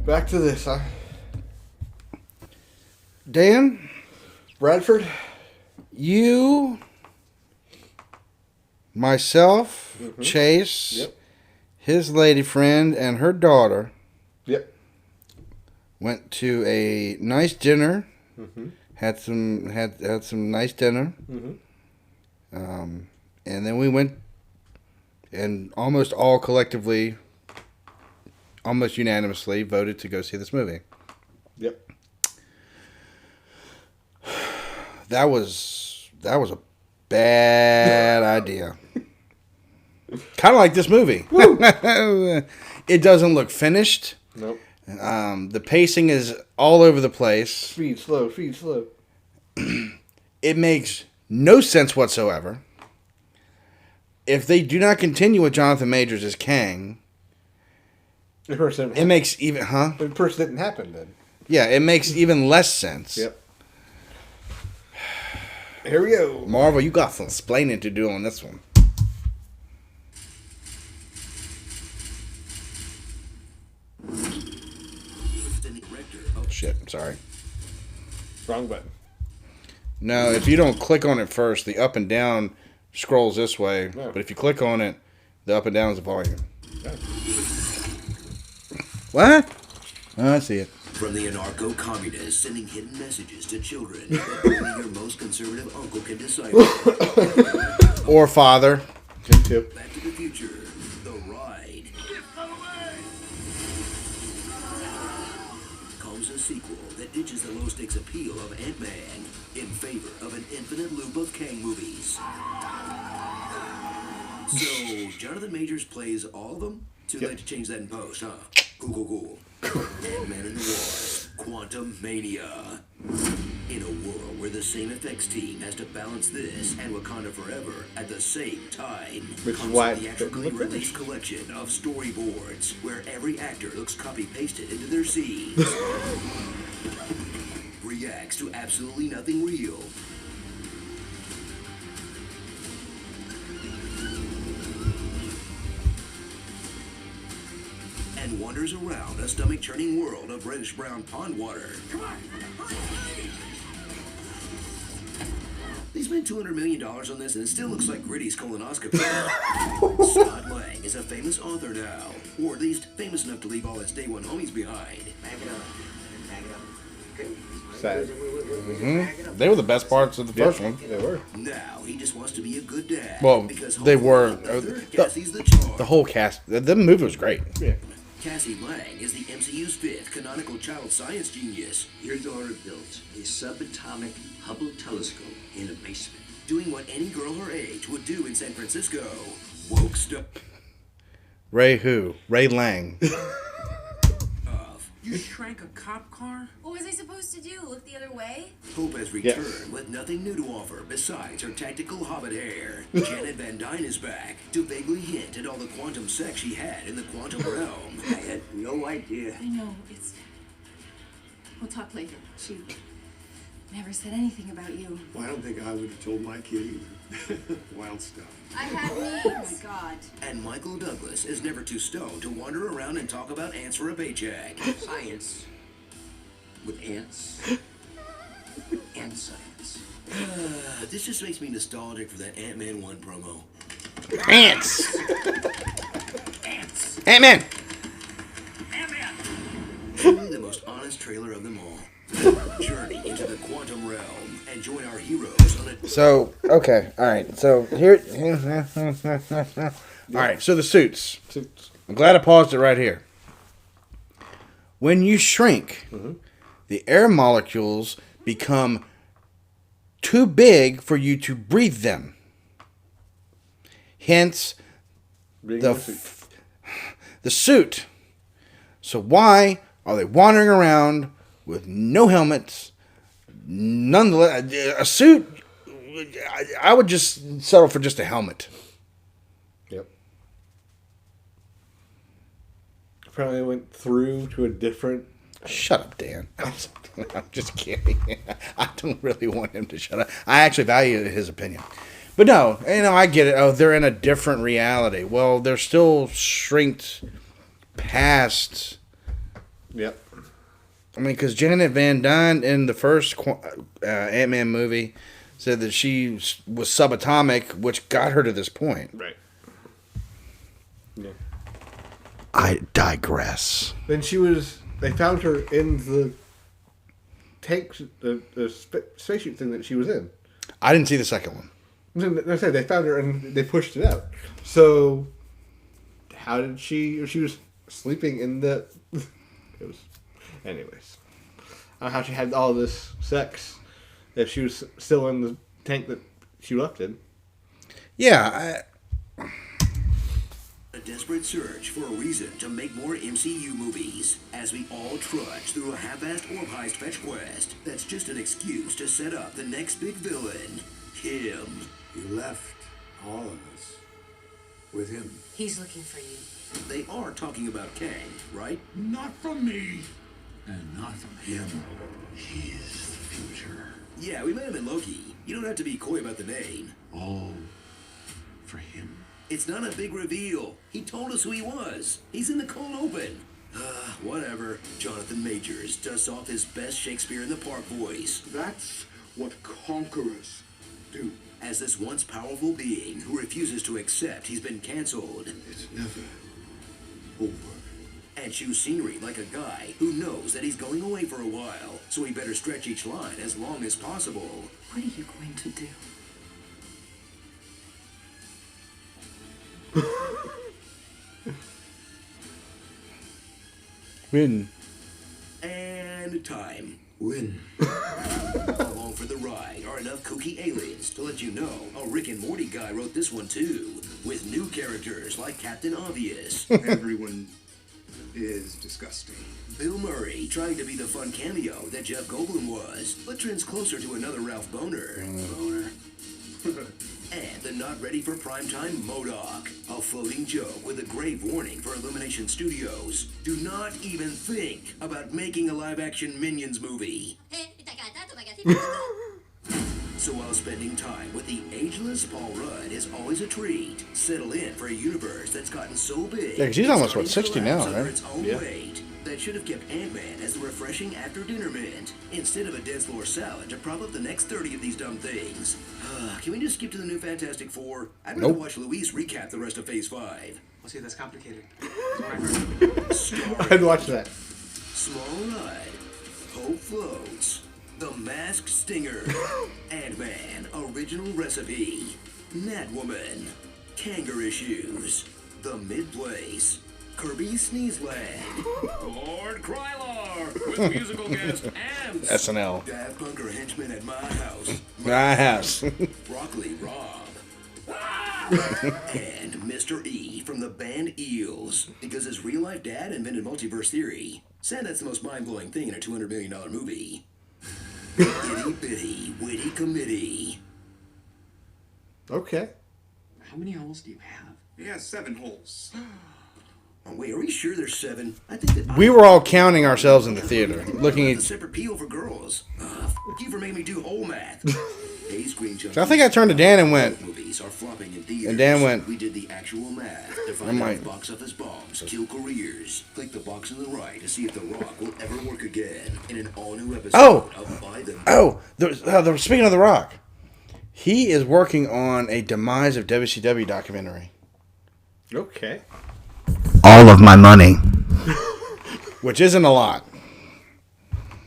Back to this, huh? Dan, Bradford? you, myself, Chase, Yep. his lady friend, and her daughter Yep. went to a nice dinner. Mm-hmm. Had some nice dinner. Mm-hmm. And then we went and almost all collectively, almost unanimously voted to go see this movie. Yep. That was a bad idea. Kind of like this movie. It doesn't look finished. Nope. The pacing is all over the place. Speed slow, speed slow. It makes no sense whatsoever. If they do not continue with Jonathan Majors as Kang, The person it makes even The person didn't happen then. Yeah, it makes even less sense. Yep. Here we go. Marvel, you got some explaining to do on this one. Oh shit! I'm sorry. Wrong button. No, if you don't click on it first, the up and down scrolls this way. Yeah. But if you click on it, the up and down is the volume. Yeah. What? Oh, I see it. From the anarcho-communists sending hidden messages to children that only your most conservative uncle can decipher. Or father. Tip. Back to the Future, The Ride. Comes a sequel that ditches the low-stakes appeal of Ant-Man in favor of an infinite loop of Kang movies. So, Jonathan Majors plays all of them? Too late to change that in post, huh? Cool. Ant-Man and the Wasp, Quantumania. In a world where the same effects team has to balance this and Wakanda Forever at the same time, Which is comes why a theatrically it- released collection of storyboards where every actor looks copy-pasted into their scenes. Reacts to absolutely nothing real. And wanders around a stomach-churning world of reddish-brown pond water. Come on! They spent $200 million on this, and it still looks like Gritty's colonoscopy. Scott Lang is a famous author now, or at least famous enough to leave all his day one homies behind. Back it up. Okay. Sad. They were the best parts of the first one. They were. Now he just wants to be a good dad. Well, because they were. Cassie's the charm. The whole cast. The movie was great. Yeah. Cassie Lang is the MCU's fifth canonical child science genius, Your daughter built a subatomic Hubble telescope in a basement. doing what any girl her age would do in San Francisco. Woke stuff. Ray who? Ray Lang. You shrank a cop car? What was I supposed to do? Look the other way? Hope has returned with nothing new to offer besides her tactical hobbit hair. Janet Van Dyne is back to vaguely hint at all the quantum sex she had in the quantum realm. I had no idea. I know, it's... We'll talk later. She never said anything about you. Well, I don't think I would have told my kid either. Wild stuff. I had me. Oh my God. And Michael Douglas is never too stoned to wander around and talk about ants for a paycheck. Science. With ants. And science. This just makes me nostalgic for that Ant-Man 1 promo. Ants. Ants. Ant-Man. Ant-Man. Truly the most honest trailer of them all. Journey into the quantum realm and join our heroes on a... So, okay. All right. So, here. All right. So, the suits. I'm glad I paused it right here. When you shrink, the air molecules become too big for you to breathe them. Hence, the suit. So, why are they wandering around with no helmets? Nonetheless, a suit, I would just settle for just a helmet. Yep. Probably went through to a different... Shut up, Dan. I'm just kidding. I don't really want him to shut up. I actually value his opinion. But no, I get it. Oh, they're in a different reality. Well, they're still shrinked past. Yep. I mean, because Janet Van Dyne in the first Ant-Man movie said that she was subatomic, which got her to this point. Right. Yeah. I digress. Then they found her in the tank, the spaceship thing that she was in. I didn't see the second one. I said they found her and they pushed it out. So, how did she was sleeping in the... It was... Anyways. I don't know how she had all this sex if she was still in the tank that she left in. Yeah, A desperate search for a reason to make more MCU movies as we all trudge through a half-assed orb heist fetch quest that's just an excuse to set up the next big villain, him. You left all of us with him. He's looking for you. They are talking about Kang, right? Not from me. And not from him. He is the future. Yeah, we met him in Loki. You don't have to be coy about the name. All for him. It's not a big reveal. He told us who he was. He's in the cold open. Whatever. Jonathan Majors dusts off his best Shakespeare in the Park voice. That's what conquerors do. As this once powerful being who refuses to accept he's been cancelled. It's never over. And chews scenery like a guy who knows that he's going away for a while, so he better stretch each line as long as possible. What are you going to do? win. And time. Win. Along for the ride are enough kooky aliens to let you know a Rick and Morty guy wrote this one too, with new characters like Captain Obvious. Everyone is disgusting. Bill Murray trying to be the fun cameo that Jeff Goldblum was, but trends closer to another Ralph Boner. And the not ready for primetime MODOK, a floating joke with a grave warning for Illumination Studios. Do not even think about making a live-action Minions movie. So while spending time with the ageless Paul Rudd is always a treat, settle in for a universe that's gotten so big. Yeah, 'cause he's almost, it's starting 60 to now, collapse under right? its own Yeah. weight. That should have kept Ant-Man as the refreshing after-dinner mint, instead of a dead floor salad to prop up the next 30 of these dumb things. Can we just skip to the new Fantastic Four? I'd rather Nope. watch Luis recap the rest of Phase 5. Well, see, that's complicated. That's what I heard. Starring I'd watch that. Small Ride, Hope Floats, The Masked Stinger, Ant-Man Original Recipe, Natwoman, Kangaroo Issues, The Mid-Place, Kirby Sneezeland, Lord Krylar, with musical guest and SNL. Daft Punk or Henchman at My House, My house. Broccoli Rob, and Mr. E from the band Eels, because his real-life dad invented multiverse theory. Said that's the most mind-blowing thing in a $200 million movie. Itty bitty witty committee. Okay. How many holes do you have? He has 7 holes. Oh, wait, are we sure there's 7? I think that We were all counting ourselves in the theater, looking a at. separate peel for girls. F you for making me do whole math. Hey, Screen Junkies. So I think I turned to Dan and went. Movies are flopping in theaters. And Dan went, We did the actual math to I'm find out like- if box office bombs kill careers. Click the box on the right to see if The Rock will ever work again in an all-new episode Oh! of By the Speaking of The Rock, he is working on a Demise of WCW documentary. Okay. All of my money. Which isn't a lot.